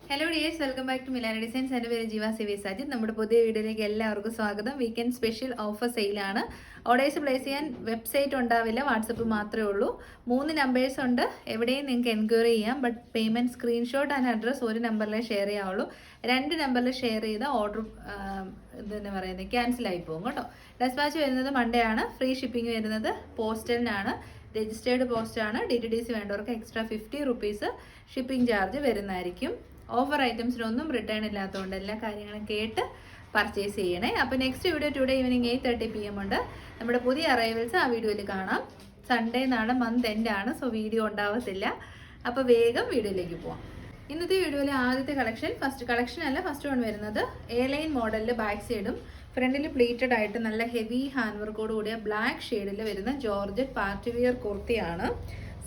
Hello dears, welcome back to Milana designs. എൻ്റെ പേര് ജീവ സിവി സാജിദ്. നമ്മുടെ പുതിയ വീഡിയോയിലേക്ക് എല്ലാവർക്കും സ്വാഗതം. വീക്കെൻഡ് സ്പെഷ്യൽ ഓഫർ സെയിലാണ്. ഓർഡേഴ്സ് പ്ലേസ് ചെയ്യാൻ വെബ്സൈറ്റ് ഉണ്ടാവില്ല, വാട്സപ്പ് മാത്രമേ ഉള്ളൂ. 3 നമ്പേഴ്സ് ഉണ്ട്, എവിടെയും നിങ്ങൾക്ക് എൻക്വയറി ചെയ്യാം. But payment screenshot and address ഒരു നമ്പറിലേ ഷെയർ ചെയ്യാവുള്ളൂ. 2 നമ്പറിൽ ഷെയർ ചെയ്ത ഓർഡർ ഇതെന്ന് പറയുന്നത് ക്യാൻസൽ ആയി പോകും കേട്ടോ. ഡെസ്പാച്ച് വരുന്നത് മൺഡേ ആണ്. ഫ്രീ ഷിപ്പിംഗ് വരുന്നത് പോസ്റ്റലിനാണ്. രജിസ്റ്റേർഡ് പോസ്റ്റാണ്. DTDC വേണ്ടവർക്ക് എക്സ്ട്രാ 50 റുപ്പീസ് ഷിപ്പിംഗ് ചാർജ് വരുന്നതായിരിക്കും. ഓഫർ ഐറ്റംസിനൊന്നും റിട്ടേൺ ഇല്ലാത്തതുകൊണ്ട് എല്ലാ കാര്യങ്ങളും കേട്ട് പർച്ചേസ് ചെയ്യണേ. അപ്പോൾ next video today evening 8:30 PM ഉണ്ട്. നമ്മുടെ പുതിയ അറൈവൽസ് ആ വീഡിയോയിൽ കാണാം. സൺഡേ എന്നാണ്, മന്ത് എൻഡ് ആണ്, സോ വീഡിയോ ഉണ്ടാവത്തില്ല. അപ്പോൾ വേഗം വീഡിയോയിലേക്ക് പോവാം. ഇന്നത്തെ വീഡിയോയിലെ ആദ്യത്തെ കളക്ഷൻ, ഫസ്റ്റ് വൺ വരുന്നത് എയർലൈൻ മോഡലിൽ ബാക്ക് സൈഡും ഫ്രണ്ടിൽ പ്ലീറ്റഡ് ആയിട്ട് നല്ല ഹെവി ഹാൻഡ് വർക്കോട് കൂടിയ ബ്ലാക്ക് ഷെയ്ഡിൽ വരുന്ന ജോർജറ്റ് പാർട്ടി വിയർ കുർത്തിയാണ്.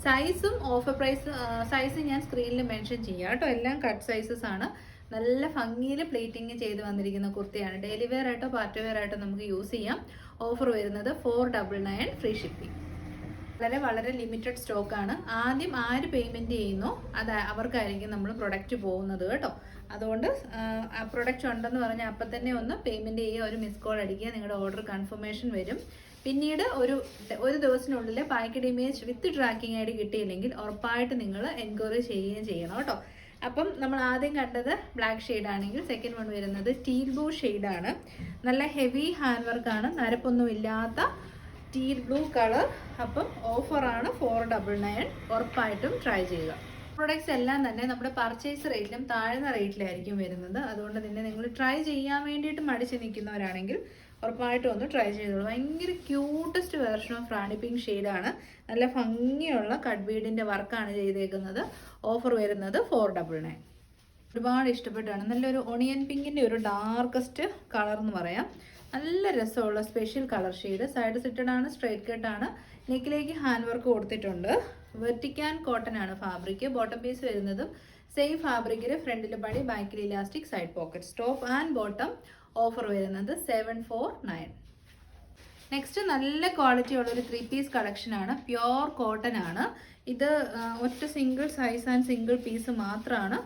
സൈസും ഓഫർ പ്രൈസ് സൈസ് ഞാൻ സ്ക്രീനിൽ മെൻഷൻ ചെയ്യാം കേട്ടോ. എല്ലാം കട്ട് സൈസസ് ആണ്. നല്ല ഭംഗിയിൽ പ്ലേറ്റിംഗ് ചെയ്ത് വന്നിരിക്കുന്ന കുർത്തിയാണ്. ഡെയിലി വെയർ ആയിട്ടോ പാർട്ടി വെയർ ആയിട്ടോ നമുക്ക് യൂസ് ചെയ്യാം. ഓഫർ വരുന്നത് 499 ഫ്രീ ഷിപ്പിംഗ്. വളരെ ലിമിറ്റഡ് സ്റ്റോക്കാണ്. ആദ്യം ആര് പേയ്മെൻറ്റ് ചെയ്യുന്നോ അത് അവർക്കായിരിക്കും നമ്മൾ പ്രൊഡക്റ്റ് പോകുന്നത് കേട്ടോ. അതുകൊണ്ട് ആ പ്രൊഡക്റ്റ് ഉണ്ടെന്ന് പറഞ്ഞാൽ അപ്പം തന്നെ ഒന്ന് പേയ്മെൻറ്റ് ചെയ്യുക, ഒരു മിസ് കോൾ അടിക്കുക, നിങ്ങളുടെ ഓർഡർ കൺഫർമേഷൻ വരും. പിന്നീട് ഒരു ദിവസത്തിനുള്ളിൽ പാക്കറ്റ് ഇമേജ് വിത്ത് ട്രാക്കിംഗ് ഐഡി കിട്ടിയില്ലെങ്കിൽ ഉറപ്പായിട്ട് നിങ്ങൾ എൻക്വയറി ചെയ്യുകയും ചെയ്യണം കേട്ടോ. അപ്പം നമ്മൾ ആദ്യം കണ്ടത് ബ്ലാക്ക് ഷെയ്ഡ് ആണെങ്കിൽ സെക്കൻഡ് വൺ വരുന്നത് ടീൽ ബ്ലൂ ഷെയ്ഡാണ്. നല്ല ഹെവി ഹാൻഡ് വർക്കാണ്, നരപ്പൊന്നും ഇല്ലാത്ത ടീൽ ബ്ലൂ കളർ. അപ്പം ഓഫറാണ് 499. ഉറപ്പായിട്ടും ട്രൈ ചെയ്യുക. പ്രൊഡക്ട്സ് എല്ലാം തന്നെ നമ്മുടെ പർച്ചേസ് റേറ്റിലും താഴ്ന്ന റേറ്റിലായിരിക്കും വരുന്നത്. അതുകൊണ്ട് തന്നെ നിങ്ങൾ ട്രൈ ചെയ്യാൻ വേണ്ടിയിട്ട് മടിച്ച് നിൽക്കുന്നവരാണെങ്കിൽ ഉറപ്പായിട്ടും ഒന്ന് ട്രൈ ചെയ്തോളൂ. ഭയങ്കര cutest version of Rani pink ഷെയ്ഡാണ്. നല്ല ഭംഗിയുള്ള കട്ട് ബീഡിൻ്റെ വർക്കാണ് ചെയ്തേക്കുന്നത്. ഓഫർ വരുന്നത് 499. ഒരുപാട് ഇഷ്ടപ്പെട്ടാണ്. നല്ലൊരു ഒണിയൻ പിങ്കിൻ്റെ ഒരു ഡാർക്കസ്റ്റ് കളർ എന്ന് പറയാം. നല്ല രസമുള്ള special colour shade. Side slitted ആണ്, സ്ട്രൈറ്റ് കട്ടാണ്. നെക്കിലേക്ക് ഹാൻഡ് വർക്ക് കൊടുത്തിട്ടുണ്ട്. വെർട്ടിക്കാൻ കോട്ടൺ ആണ് ഫാബ്രിക്. ബോട്ടം പീസ് വരുന്നതും സെയിം ഫാബ്രിക്കിൽ ഫ്രണ്ടിൽ പടി, ബാക്കിൽ elastic, side pocket. Top and bottom. Offer വരുന്നത് 749. നെക്സ്റ്റ് നല്ല ക്വാളിറ്റി ഉള്ള ഒരു 3 പീസ് കളക്ഷൻ ആണ്. പ്യോർ കോട്ടൺ ആണ്. ഇത് ഒറ്റ single size and single piece മാത്രമാണ്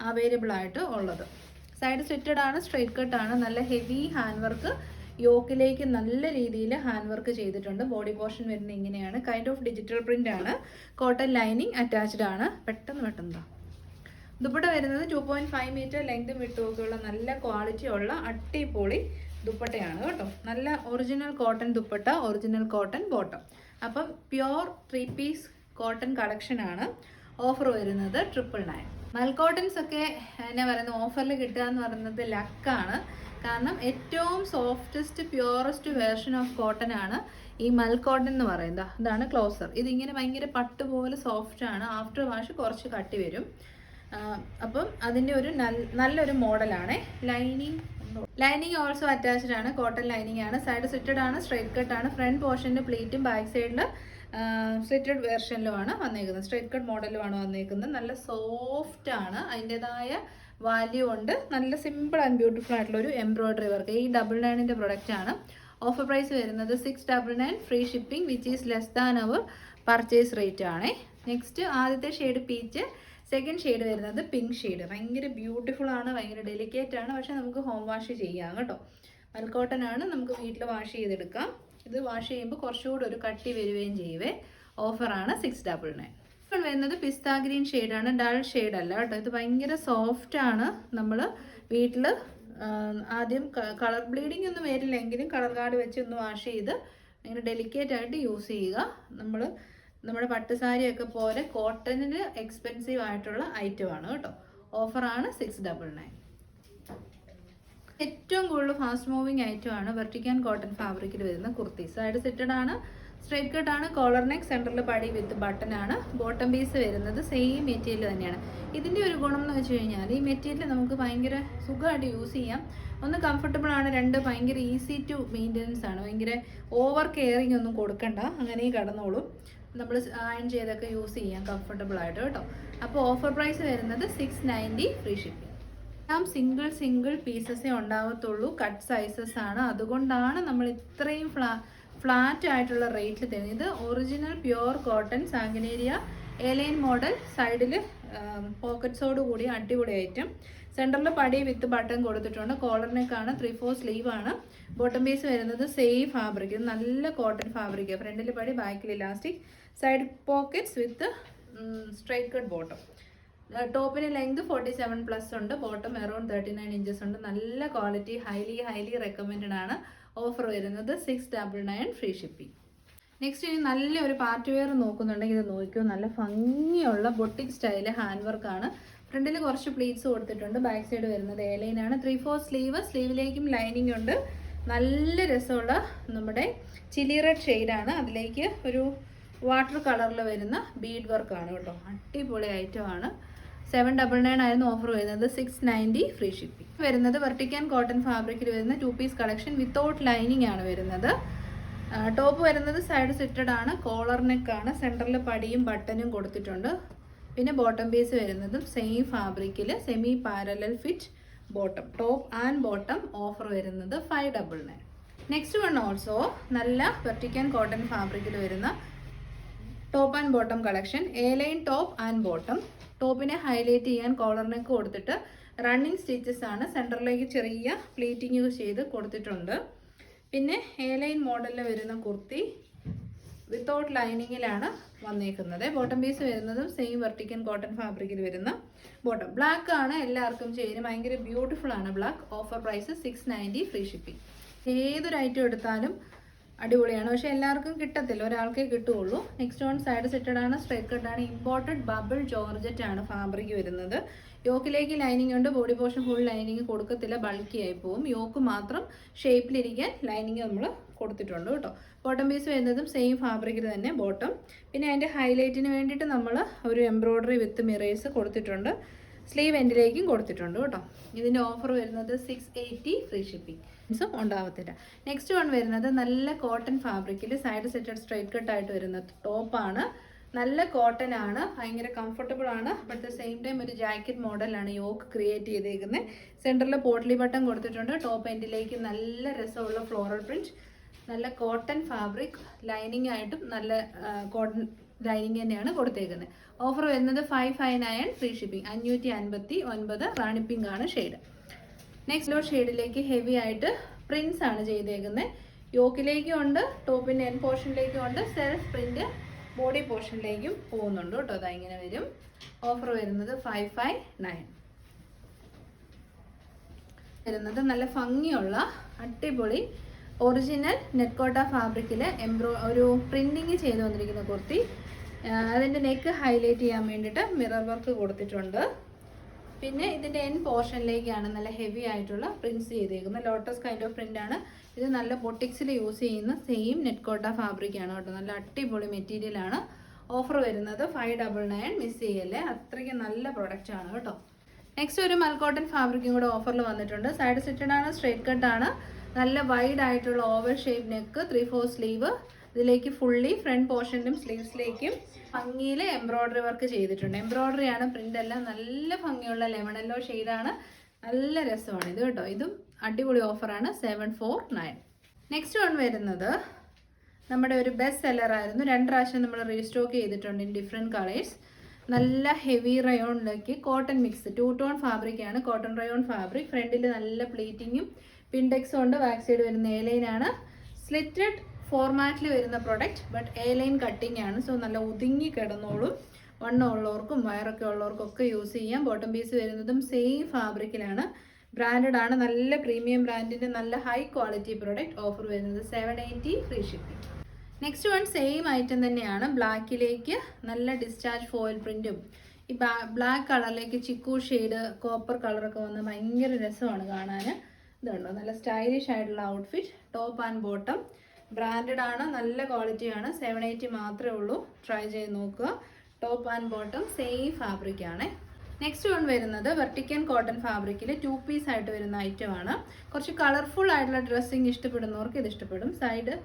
അവൈലബിൾ ആയിട്ട് ഉള്ളത്. സൈഡ് സ്റ്റിറ്റഡ് ആണ്, സ്ട്രൈറ്റ് കട്ട് ആണ്. നല്ല ഹെവി ഹാൻഡ് വർക്ക്, യോക്കിലേക്ക് നല്ല രീതിയിൽ ഹാൻഡ് വർക്ക് ചെയ്തിട്ടുണ്ട്. ബോഡി പോർഷൻ വരുന്നത് ഇങ്ങനെയാണ്. കൈൻഡ് ഓഫ് ഡിജിറ്റൽ പ്രിന്റ് ആണ്. കോട്ടൺ ലൈനിങ് അറ്റാച്ച്ഡ് ആണ്. പെട്ടെന്ന് ദുപ്പട്ട വരുന്നത് 2.5 മീറ്റർ ലെങ്ത് വിട്ടുമൊക്കെയുള്ള നല്ല ക്വാളിറ്റി ഉള്ള അടിപൊളി ദുപ്പട്ടയാണ് കേട്ടോ. നല്ല original cotton dupatta, original cotton bottom. അപ്പം പ്യോർ 3 പീസ് കോട്ടൺ കളക്ഷൻ ആണ്. ഓഫർ വരുന്നത് 999. മൽക്കോട്ടൻസ് ഒക്കെ എന്നാ പറയുന്നത്, ഓഫറിൽ കിട്ടുക എന്ന് പറയുന്നത് ലക്കാണ്. കാരണം ഏറ്റവും softest purest version of cotton ആണ് ഈ മൽക്കോട്ടൺ എന്ന് പറയുന്നത്. ഇതാണ് ക്ലോസർ. ഇതിങ്ങനെ ഭയങ്കര പട്ട് പോലെ സോഫ്റ്റ് ആണ്. ആഫ്റ്റർ വാഷ് കുറച്ച് കട്ടി വരും. അപ്പം അതിൻ്റെ ഒരു നല്ലൊരു മോഡലാണ്. ലൈനിങ് ഓൾസോ അറ്റാച്ച്ഡ് ആണ്. കോട്ടൺ ലൈനിങ് ആണ്. സൈഡ് സിറ്റഡ് ആണ്, സ്ട്രൈറ്റ് കട്ട് ആണ്. ഫ്രണ്ട് പോർഷൻ്റെ പ്ലീറ്റും ബാക്ക് സൈഡിൽ സ്ലിറ്റഡ് വേർഷനിലുമാണ് വന്നേക്കുന്നത്. സ്ട്രൈറ്റ് കട്ട് മോഡലുമാണ് വന്നേക്കുന്നത്. നല്ല സോഫ്റ്റ് ആണ്. അതിൻ്റെതായ വാല്യൂ ഉണ്ട്. നല്ല സിമ്പിൾ ആൻഡ് ബ്യൂട്ടിഫുൾ ആയിട്ടുള്ള ഒരു എംബ്രോയിഡറി വർക്ക്. ഈ 99ൻ്റെ പ്രൊഡക്റ്റ് ആണ്. ഓഫർ പ്രൈസ് വരുന്നത് 699 free shipping, which is less than our purchase rate ആണ്. നെക്സ്റ്റ് ആദ്യത്തെ ഷെയ്ഡ് പീച്ച്, സെക്കൻഡ് ഷെയ്ഡ് വരുന്നത് പിങ്ക് ഷെയ്ഡ്. ഭയങ്കര ബ്യൂട്ടിഫുൾ ആണ്, ഭയങ്കര ഡെലിക്കേറ്റ് ആണ്. പക്ഷെ നമുക്ക് ഹോം വാഷ് ചെയ്യാം കേട്ടോ. മൽക്കോട്ടൺ ആണ്, നമുക്ക് വീട്ടിൽ വാഷ് ചെയ്തെടുക്കാം. ഇത് വാഷ് ചെയ്യുമ്പോൾ കുറച്ചുകൂടി ഒരു കട്ടി വരികയും ചെയ്യുവേ. ഓഫറാണ് 699. ഇപ്പോൾ വരുന്നത് പിസ്ത ഗ്രീൻ ഷെയ്ഡാണ്. ഡൾ ഷെയ്ഡ് അല്ല കേട്ടോ. ഇത് ഭയങ്കര സോഫ്റ്റ് ആണ്. നമ്മൾ വീട്ടിൽ ആദ്യം കളർ ബ്ലീഡിംഗ് ഒന്നും വരില്ലെങ്കിലും കളർ കാർഡ് വെച്ച് ഒന്ന് വാഷ് ചെയ്ത് ഭയങ്കര ഡെലിക്കേറ്റ് ആയിട്ട് യൂസ് ചെയ്യുക. നമ്മുടെ പട്ടുസാരിയൊക്കെ പോലെ കോട്ടണിൽ എക്സ്പെൻസീവ് ആയിട്ടുള്ള ഐറ്റമാണ് കേട്ടോ. ഓഫറാണ് 699. ഏറ്റവും കൂടുതൽ ഫാസ്റ്റ് മൂവിങ് ഐറ്റമാണ് വെർട്ടിക്കാൻ കോട്ടൺ ഫാബ്രിക്കിൽ വരുന്ന കുർത്തി. സൈഡ് സിറ്റഡ് ആണ്, സ്ട്രൈറ്റ് കട്ട് ആണ്. കോളർ നെക്ക്, സെൻറ്ററിൽ പടി വിത്ത് ബട്ടൺ ആണ്. ബോട്ടം പീസ് വരുന്നത് സെയിം മെറ്റീരിയൽ തന്നെയാണ്. ഇതിൻ്റെ ഒരു ഗുണം എന്ന് വെച്ച് കഴിഞ്ഞാൽ ഈ മെറ്റീരിയൽ നമുക്ക് ഭയങ്കര സുഖമായിട്ട് യൂസ് ചെയ്യാം. ഒന്ന് കംഫർട്ടബിൾ ആണ്, രണ്ട് ഭയങ്കര ഈസി ടു മെയിൻ്റെനൻസ് ആണ്. ഭയങ്കര ഓവർ കെയറിങ് ഒന്നും കൊടുക്കണ്ട, അങ്ങനെ കടന്നോളും. നമ്മൾ അയൺ ചെയ്തൊക്കെ യൂസ് ചെയ്യാം കംഫർട്ടബിൾ ആയിട്ട് കേട്ടോ. അപ്പോൾ ഓഫർ പ്രൈസ് വരുന്നത് 690 ഫ്രീ ഷിപ്പിംഗ്. എല്ലാം സിംഗിൾ പീസസേ ഉണ്ടാവത്തുള്ളൂ. കട്ട് സൈസസ് ആണ്. അതുകൊണ്ടാണ് നമ്മൾ ഇത്രയും ഫ്ലാറ്റ് ആയിട്ടുള്ള റേറ്റിൽ തരുന്നത്. ഇത് original pure cotton Sanganeria airline model. സൈഡിൽ പോക്കറ്റ്സോട് കൂടി അടിപൊളി ഐറ്റം. സെൻറ്ററിൽ പടി വിത്ത് ബട്ടൺ കൊടുത്തിട്ടുണ്ട്. കോളർ നെക്കാണ്, 3/4 സ്ലീവ് ആണ്. ബോട്ടം പീസ് വരുന്നത് സെയിം ഫാബ്രിക്, ഇത് നല്ല കോട്ടൺ ഫാബ്രിക്. ഫ്രണ്ടിൽ പടി, ബാക്കിൽ ഇലാസ്റ്റിക്, സൈഡ് പോക്കറ്റ്സ് വിത്ത് സ്ട്രൈറ്റ് കട്ട് ബോട്ടം. ടോപ്പിന് ലെങ്ത് 47+ ഉണ്ട്, ബോട്ടം അറൗണ്ട് 39 ഇഞ്ചസ് ഉണ്ട്. നല്ല ക്വാളിറ്റി, ഹൈലി റെക്കമെൻഡഡ് ആണ്. ഓഫർ വരുന്നത് 699 ഫ്രീ ഷിപ്പിംഗ്. നെക്സ്റ്റ് ഇനി നല്ലൊരു പാർട്ടി വെയർ നോക്കുന്നുണ്ടെങ്കിൽ ഇത് നോക്കിയോ, നല്ല ഭംഗിയുള്ള ബൊട്ടിക് സ്റ്റൈല് ഹാൻഡ് വർക്കാണ്. ഫ്രണ്ടിൽ കുറച്ച് പ്ലീറ്റ്സ് കൊടുത്തിട്ടുണ്ട്. ബാക്ക് സൈഡ് വരുന്നത് എലൈനാണ്. 3/4 സ്ലീവ്, സ്ലീവിലേക്കും ലൈനിങ് ഉണ്ട്. നല്ല രസമുള്ള നമ്മുടെ ചില്ലി റെഡ് ഷെയ്ഡാണ്. അതിലേക്ക് ഒരു വാട്ടർ കളറിൽ വരുന്ന ബീഡ് വർക്കാണ് കേട്ടോ. അടിപൊളി ഐറ്റമാണ്. 799 ആയിരുന്നു ഓഫർ വരുന്നത്. 690 ഫ്രീ ഷിപ്പിംഗ്. വരുന്നത് വെർട്ടിക്കൻ കോട്ടൺ ഫാബ്രിക്കിൽ വരുന്ന 2 പീസ് കളക്ഷൻ വിത്തൗട്ട് ലൈനിങ് ആണ് വരുന്നത്. ടോപ്പ് വരുന്നത് സൈഡ് സിറ്റഡ് ആണ്, കോളർ നെക്കാണ്. സെൻറ്ററിൽ പടിയും ബട്ടനും കൊടുത്തിട്ടുണ്ട്. പിന്നെ ബോട്ടം പീസ് വരുന്നതും സെയിം ഫാബ്രിക്കിൽ semi parallel fit bottom. Top and bottom offer വരുന്നത് 599. നെക്സ്റ്റ് വൺ ഓൾസോ നല്ല വെർട്ടിക്കൻ കോട്ടൺ ഫാബ്രിക്കിൽ വരുന്ന top and bottom collection. A line top and bottom. ടോപ്പിനെ ഹൈലൈറ്റ് ചെയ്യാൻ കോളർ നെക്ക് കൊടുത്തിട്ട് റണ്ണിങ് സ്റ്റിച്ചസ് ആണ്. സെൻറ്ററിലേക്ക് ചെറിയ പ്ലീറ്റിങ് ചെയ്ത് കൊടുത്തിട്ടുണ്ട്. പിന്നെ എ ലൈൻ മോഡലിൽ വരുന്ന കുർത്തി വിത്തൗട്ട് ലൈനിങ്ങിലാണ് വന്നേക്കുന്നത്. ബോട്ടം പീസ് വരുന്നതും സെയിം വെർട്ടിക്കൻ കോട്ടൺ ഫാബ്രിക്കിൽ വരുന്ന ബോട്ടം. ബ്ലാക്ക് ആണ്, എല്ലാവർക്കും ചേരും. ഭയങ്കര ബ്യൂട്ടിഫുൾ ആണ് black. Offer price 690 free shipping. ഏതൊരു ഐറ്റം എടുത്താലും അടിപൊളിയാണ്, പക്ഷേ എല്ലാവർക്കും കിട്ടത്തില്ല, ഒരാൾക്കേ കിട്ടുകയുള്ളൂ. നെക്സ്റ്റ് വൺ സൈഡ് സെറ്റഡ് ആണ്, സ്ട്രൈറ്റ് കട്ട് ആണ്. ഇമ്പോർട്ടഡ് ബബിൾ ജോർജറ്റ് ആണ് ഫാബ്രിക് വരുന്നത്. യോക്കിലേക്ക് ലൈനിങ് ഉണ്ട്, ബോഡി പോർഷൻ ഫുൾ ലൈനിങ് കൊടുക്കത്തില്ല, ബൾക്കി ആയി പോകും. യോക്ക് മാത്രം ഷേപ്പിലിരിക്കാൻ ലൈനിങ് നമ്മൾ കൊടുത്തിട്ടുണ്ട് കേട്ടോ. ബോട്ടം പീസ് വരുന്നതും സെയിം ഫാബ്രിക്കിൽ തന്നെ ബോട്ടം. പിന്നെ അതിൻ്റെ ഹൈലൈറ്റിന് വേണ്ടിയിട്ട് നമ്മൾ ഒരു എംബ്രോയ്ഡറി വിത്ത് മിറേഴ്സ് കൊടുത്തിട്ടുണ്ട്. സ്ലീവ് എൻഡിലേക്കും കൊടുത്തിട്ടുണ്ട് കേട്ടോ. ഇതിൻ്റെ ഓഫർ വരുന്നത് 680 ഫ്രീ ഷിപ്പിംഗ് ഉണ്ടാവത്തില്ല. നെക്സ്റ്റ് വൺ വരുന്നത് നല്ല കോട്ടൺ ഫാബ്രിക്കിൽ സൈഡ് സെറ്റഡ് സ്ട്രൈറ്റ് കട്ട് ആയിട്ട് വരുന്ന ടോപ്പാണ്. നല്ല കോട്ടൺ ആണ്, ഭയങ്കര കംഫർട്ടബിൾ ആണ്. ബട്ട് ദ സെയിം ടൈം ഒരു ജാക്കറ്റ് മോഡലാണ് യോക്ക് ക്രിയേറ്റ് ചെയ്തേക്കുന്നത്. സെൻറ്ററിൽ പോട്ട്ലി ബട്ടൺ കൊടുത്തിട്ടുണ്ട്. ടോപ്പ് എൻഡിലേക്ക് നല്ല രസമുള്ള ഫ്ലോറൽ പ്രിന്റ്. നല്ല കോട്ടൺ ഫാബ്രിക്, ലൈനിങ് ആയിട്ടും നല്ല കോട്ടൺ ലൈനിങ് തന്നെയാണ് കൊടുത്തേക്കുന്നത്. ഓഫർ വരുന്നത് 559 ഫ്രീ ഷിപ്പിംഗ്. 559. റാണി പിങ്ക് ആണ് ഷെയ്ഡ്. നെക്സ്റ്റ് ഷെയ്ഡിലേക്ക് ഹെവി ആയിട്ട് പ്രിന്റ്സ് ആണ് ചെയ്തേക്കുന്നത്. യോക്കിലേക്കും ഉണ്ട്, ടോപ്പിൻ്റെ എൻ പോർഷനിലേക്കും ഉണ്ട്. സെൽഫ് പ്രിന്റ് ബോഡി പോർഷനിലേക്കും പോകുന്നുണ്ട് കേട്ടോ. അതാ ഇങ്ങനെ വരും. ഓഫർ വരുന്നത് 559. വരുന്നത് നല്ല ഭംഗിയുള്ള അടിപൊളി ഒറിജിനൽ നെറ്റ്കോട്ട ഫാബ്രിക്കിൽ ഒരു പ്രിന്റിങ് ചെയ്ത് വന്നിരിക്കുന്ന കുർത്തി. അതിൻ്റെ നെക്ക് ഹൈലൈറ്റ് ചെയ്യാൻ വേണ്ടിയിട്ട് മിറർ വർക്ക് കൊടുത്തിട്ടുണ്ട്. പിന്നെ ഇതിൻ്റെ എൻ പോർഷനിലേക്കാണ് നല്ല ഹെവി ആയിട്ടുള്ള പ്രിന്റ്സ് ചെയ്തേക്കുന്നത്. ലോട്ടസ് കൈൻഡ് ഓഫ് പ്രിന്റ് ആണ് ഇത്. നല്ല ബൊട്ടിക്സിൽ യൂസ് ചെയ്യുന്ന സെയിം നെറ്റ്കോട്ട ഫാബ്രിക്കാണ് കേട്ടോ. നല്ല അടിപൊളി മെറ്റീരിയലാണ്. ഓഫർ വരുന്നത് 599. മിസ് ചെയ്യല്ലേ, അത്രയ്ക്ക് നല്ല പ്രൊഡക്റ്റ് ആണ് കേട്ടോ. നെക്സ്റ്റ് ഒരു മൽക്കോട്ടൺ ഫാബ്രിക്കും കൂടെ ഓഫറിൽ വന്നിട്ടുണ്ട്. സൈഡ് സെറ്റഡ് ആണ്, സ്ട്രൈറ്റ് കട്ട് ആണ്. നല്ല വൈഡ് ആയിട്ടുള്ള ഓവൽ ഷേപ്പ് നെക്ക്, 3/4 സ്ലീവ്. ഇതിലേക്ക് ഫുള്ളി ഫ്രണ്ട് പോർഷനിലും സ്ലീവ്സിലേക്കും ഭംഗിയിൽ എംബ്രോയ്ഡറി വർക്ക് ചെയ്തിട്ടുണ്ട്. എംബ്രോയ്ഡറി ആണ്, പ്രിന്റ് എല്ലാം നല്ല ഭംഗിയുള്ള ലെമൺ യെല്ലോ ഷെയ്ഡാണ്. നല്ല രസമാണ് ഇത് കേട്ടോ. ഇതും അടിപൊളി ഓഫറാണ് 749. നെക്സ്റ്റ് വൺ വരുന്നത് നമ്മുടെ ഒരു ബെസ്റ്റ് സെല്ലറായിരുന്നു. 2 പ്രാവശ്യം നമ്മൾ റീസ്റ്റോക്ക് ചെയ്തിട്ടുണ്ട് ഇൻ ഡിഫറെൻറ്റ് കളേഴ്സ്. നല്ല ഹെവി റയോണിലേക്ക് കോട്ടൺ മിക്സ് 2 ടോൺ ഫാബ്രിക്കാണ്. Cotton rayon fabric. ഫ്രണ്ടിൽ നല്ല പ്ലീറ്റിങ്ങും പിൻഡെക്സും ഉണ്ട്. ബാക്ക് സൈഡ് വരുന്ന എ ലൈനാണ്. സ്ലിറ്റഡ് ഫോർമാറ്റിൽ വരുന്ന product, but A line cutting ആണ്. സോ നല്ല ഒതുങ്ങി കിടന്നോളും. വണ്ണം ഉള്ളവർക്കും വയറൊക്കെ ഉള്ളവർക്കും ഒക്കെ യൂസ് ചെയ്യാം. ബോട്ടം പീസ് വരുന്നതും സെയിം ഫാബ്രിക്കിലാണ്. ബ്രാൻഡഡ് ആണ്, നല്ല പ്രീമിയം ബ്രാൻഡിൻ്റെ നല്ല ഹൈ ക്വാളിറ്റി പ്രൊഡക്റ്റ്. ഓഫർ വരുന്നത് 780 free shipping. Next one same item തന്നെയാണ്. ബ്ലാക്കിലേക്ക് നല്ല ഡിസ്ചാർജ് ഫോയിൽ പ്രിന്റും ഈ ബ്ലാക്ക് കളറിലേക്ക് ചിക്കു ഷെയ്ഡ് കോപ്പർ കളറൊക്കെ വന്ന് ഭയങ്കര രസമാണ് കാണാൻ. ഇതുണ്ടോ, നല്ല സ്റ്റൈലിഷ് ആയിട്ടുള്ള outfit. Top and bottom branded ആണ്, നല്ല ക്വാളിറ്റിയാണ്. 780 മാത്രമേ ഉള്ളൂ. ട്രൈ ചെയ്ത് നോക്കുക. Top and bottom same fabric ആണ്. നെക്സ്റ്റ് വൺ വരുന്നത് വെർട്ടിക്കൻ കോട്ടൺ ഫാബ്രിക്കിൽ 2 പീസ് ആയിട്ട് വരുന്ന ഐറ്റം ആണ്. കുറച്ച് കളർഫുൾ ആയിട്ടുള്ള ഡ്രസ്സിങ് ഇഷ്ടപ്പെടുന്നവർക്ക് ഇത് ഇഷ്ടപ്പെടും. സൈഡ്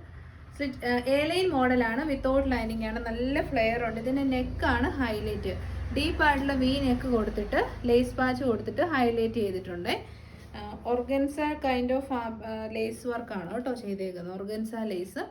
എ ലൈൻ മോഡലാണ്, വിത്തൗട്ട് ലൈനിങ് ആണ്. നല്ല ഫ്ലെയർ ഉണ്ട്. ഇതിൻ്റെ നെക്കാണ് ഹൈലൈറ്റ്. ഡീപ്പ് ആയിട്ടുള്ള വി നെക്ക് കൊടുത്തിട്ട് ലേസ് പാച്ച് കൊടുത്തിട്ട് ഹൈലൈറ്റ് ചെയ്തിട്ടുണ്ട്. ഓർഗൻസ കൈൻഡ് ഓഫ് ലേസ് വർക്കാണ് കേട്ടോ ചെയ്തേക്കുന്നത്. Organza lace.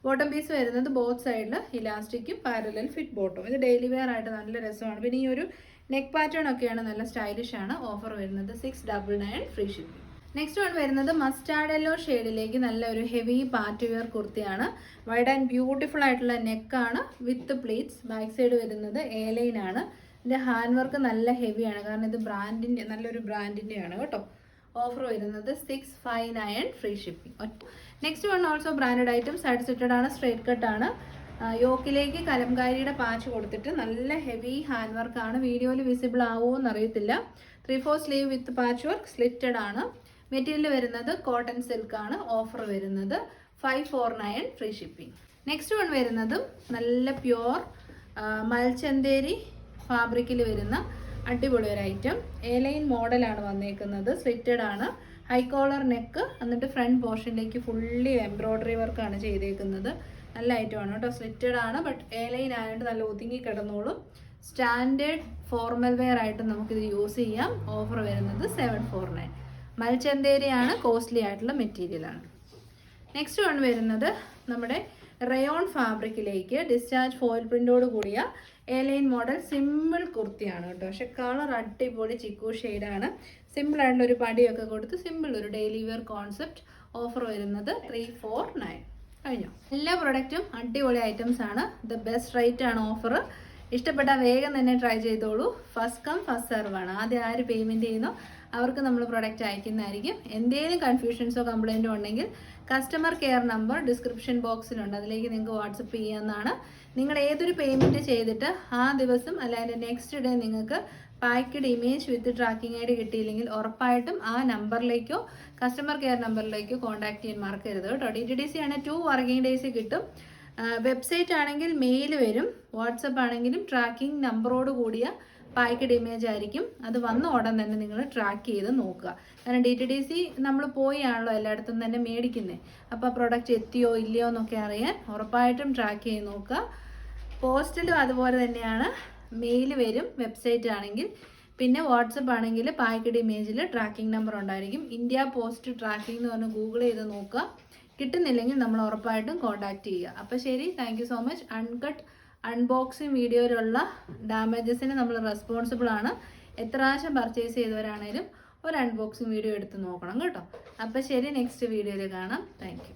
ബോട്ടം പീസ് വരുന്നത് ബോത്ത് സൈഡിൽ ഇലാസ്റ്റിക്കും പാരലൽ ഫിറ്റ് ബോട്ടം. ഇത് ഡെയിലി വെയർ ആയിട്ട് നല്ല രസമാണ്. പിന്നെ ഈ ഒരു നെക്ക് പാറ്റേൺ ഒക്കെയാണ് നല്ല സ്റ്റൈലിഷ് ആണ്. ഓഫർ വരുന്നത് 699 ഫ്രീ ഷിപ്പിംഗ്. നെക്സ്റ്റ് വൺ വരുന്നത് മസ്റ്റാർഡ് യെല്ലോ ഷെയ്ഡിലേക്ക് നല്ലൊരു ഹെവി പാർട്ടി വെയർ കുർത്തിയാണ്. വൈഡ് ആൻഡ് ബ്യൂട്ടിഫുൾ ആയിട്ടുള്ള നെക്കാണ് വിത്ത് പ്ലീറ്റ്സ്. ബാക്ക് സൈഡ് വരുന്നത് എ ലൈൻ ആണ്. ഇതിൻ്റെ ഹാൻഡ് വർക്ക് നല്ല ഹെവിയാണ്, കാരണം ഇത് ബ്രാൻഡിൻ്റെ നല്ലൊരു ബ്രാൻഡിൻ്റെയാണ് കേട്ടോ. ഓഫർ വരുന്നത് 659 free shipping. Next one also branded item. Side സെറ്റഡ് ആണ്, സ്ട്രേറ്റ് കട്ടാണ്. യോക്കിലേക്ക് കലംകാരിയുടെ പാച്ച് കൊടുത്തിട്ട് നല്ല ഹെവി ഹാൻഡ് വർക്കാണ്. വീഡിയോയിൽ വിസിബിൾ ആവുമോ എന്നറിയത്തില്ല. 3/4 sleeve with patch work, slitted ആണ്. മെറ്റീരിയൽ വരുന്നത് കോട്ടൺ സിൽക്ക് ആണ്. ഓഫർ വരുന്നത് 549 ഫ്രീ ഷിപ്പിംഗ്. നെക്സ്റ്റ് വൺ വരുന്നതും നല്ല പ്യുവർ മൽച്ചന്തേരി ഫാബ്രിക്കിൽ വരുന്ന അടിപൊളി ഒരു ഐറ്റം. എ ലൈൻ മോഡലാണ് വന്നേക്കുന്നത്, സ്ലിറ്റഡ് ആണ്. ഹൈ കോളർ നെക്ക്, എന്നിട്ട് ഫ്രണ്ട് പോർഷനിലേക്ക് ഫുള്ളി എംബ്രോയ്ഡറി വർക്കാണ് ചെയ്തേക്കുന്നത്. നല്ല ഐറ്റമാണ് കേട്ടോ. സ്ലിറ്റഡ് ആണ്, ബട്ട് എ ലൈൻ ആയതുകൊണ്ട് നല്ല ഒതുങ്ങി കിടന്നോളും. സ്റ്റാൻഡേർഡ് ഫോർമൽ വെയർ ആയിട്ട് നമുക്കിത് യൂസ് ചെയ്യാം. ഓഫർ വരുന്നത് 749. മൽച്ചന്തേരിയാണ്, കോസ്റ്റ്ലി ആയിട്ടുള്ള മെറ്റീരിയലാണ്. നെക്സ്റ്റ് വൺ വരുന്നത് നമ്മുടെ റയോൺ ഫാബ്രിക്കിലേക്ക് ഡിസ്ചാർജ് ഫോയിൽ പ്രിൻ്റോട് കൂടിയ എ ലൈൻ മോഡൽ സിമ്പിൾ കുർത്തിയാണ് കേട്ടോ. പക്ഷെ കളർ അടിപൊളി ചിക്കു ഷെയ്ഡാണ്. സിമ്പിളായിട്ടുള്ള ഒരു പടിയൊക്കെ കൊടുത്ത് സിമ്പിൾ ഒരു ഡെയിലി വെയർ കോൺസെപ്റ്റ്. ഓഫർ വരുന്നത് 349. കഴിഞ്ഞു. എല്ലാ പ്രൊഡക്റ്റും അടിപൊളി ഐറ്റംസ് ആണ്. ദ ബെസ്റ്റ് റേറ്റ് ആണ് ഓഫർ. ഇഷ്ടപ്പെട്ടാൽ വേഗം തന്നെ ട്രൈ ചെയ്തോളൂ. ഫസ്റ്റ് കം ഫസ്റ്റ് സെർവ് ആണ്. ആദ്യം ആര് പേയ്മെൻറ്റ് ചെയ്യുന്നോ അവർക്ക് നമ്മൾ പ്രൊഡക്റ്റ് അയക്കുന്നതായിരിക്കും. എന്തെങ്കിലും കൺഫ്യൂഷൻസോ കംപ്ലൈൻറ്റോ ഉണ്ടെങ്കിൽ കസ്റ്റമർ കെയർ നമ്പർ ഡിസ്ക്രിപ്ഷൻ ബോക്സിലുണ്ട്, അതിലേക്ക് നിങ്ങൾക്ക് വാട്സപ്പ് ചെയ്യാവുന്നതാണ്. നിങ്ങൾ ഏതൊരു പേയ്മെൻറ്റ് ചെയ്തിട്ട് ആ ദിവസം അല്ല അതിൻ്റെ നെക്സ്റ്റ് ഡേ നിങ്ങൾക്ക് packed image with tracking I D കിട്ടിയില്ലെങ്കിൽ ഉറപ്പായിട്ടും ആ നമ്പറിലേക്കോ കസ്റ്റമർ കെയർ നമ്പറിലേക്കോ കോൺടാക്ട് ചെയ്യാൻ മറക്കരുത് കേട്ടോ. DTDC ആണെങ്കിൽ 2 വർക്കിംഗ് ഡേയ്സ് കിട്ടും. വെബ്സൈറ്റ് ആണെങ്കിൽ മെയിൽ വരും. വാട്സപ്പ് ആണെങ്കിലും ട്രാക്കിംഗ് നമ്പറോട് കൂടിയ പാക്കഡ് ഇമേജ് ആയിരിക്കും. അത് വന്ന ഉടൻ തന്നെ നിങ്ങൾ ട്രാക്ക് ചെയ്ത് നോക്കുക. കാരണം DTDC നമ്മൾ പോയാണല്ലോ എല്ലായിടത്തും തന്നെ മേടിക്കുന്നത്. അപ്പോൾ പ്രൊഡക്റ്റ് എത്തിയോ ഇല്ലയോ എന്നൊക്കെ അറിയാൻ ഉറപ്പായിട്ടും ട്രാക്ക് ചെയ്ത് നോക്കുക. പോസ്റ്റിലും അതുപോലെ തന്നെയാണ്. മെയിൽ വരും വെബ്സൈറ്റ് ആണെങ്കിൽ. പിന്നെ വാട്സപ്പ് ആണെങ്കിൽ പാക്കഡ് ഇമേജിൽ ട്രാക്കിംഗ് നമ്പർ ഉണ്ടായിരിക്കും. ഇന്ത്യ പോസ്റ്റ് ട്രാക്കിംഗ് എന്ന് പറഞ്ഞ് ഗൂഗിൾ ചെയ്ത് നോക്കുക. കിട്ടുന്നില്ലെങ്കിൽ നമ്മൾ ഉറപ്പായിട്ടും കോൺടാക്റ്റ് ചെയ്യുക. അപ്പോൾ ശരി, thank you so much. Uncut unboxing വീഡിയോയിലുള്ള ഡാമേജസിന് നമ്മൾ റെസ്പോൺസിബിൾ ആണ്. എത്ര പ്രാവശ്യം പർച്ചേസ് ചെയ്തവരാണേലും ഒരു അൺബോക്സിങ് വീഡിയോ എടുത്ത് നോക്കണം കേട്ടോ. അപ്പോൾ ശരി, നെക്സ്റ്റ് വീഡിയോയിൽ കാണാം. Thank you.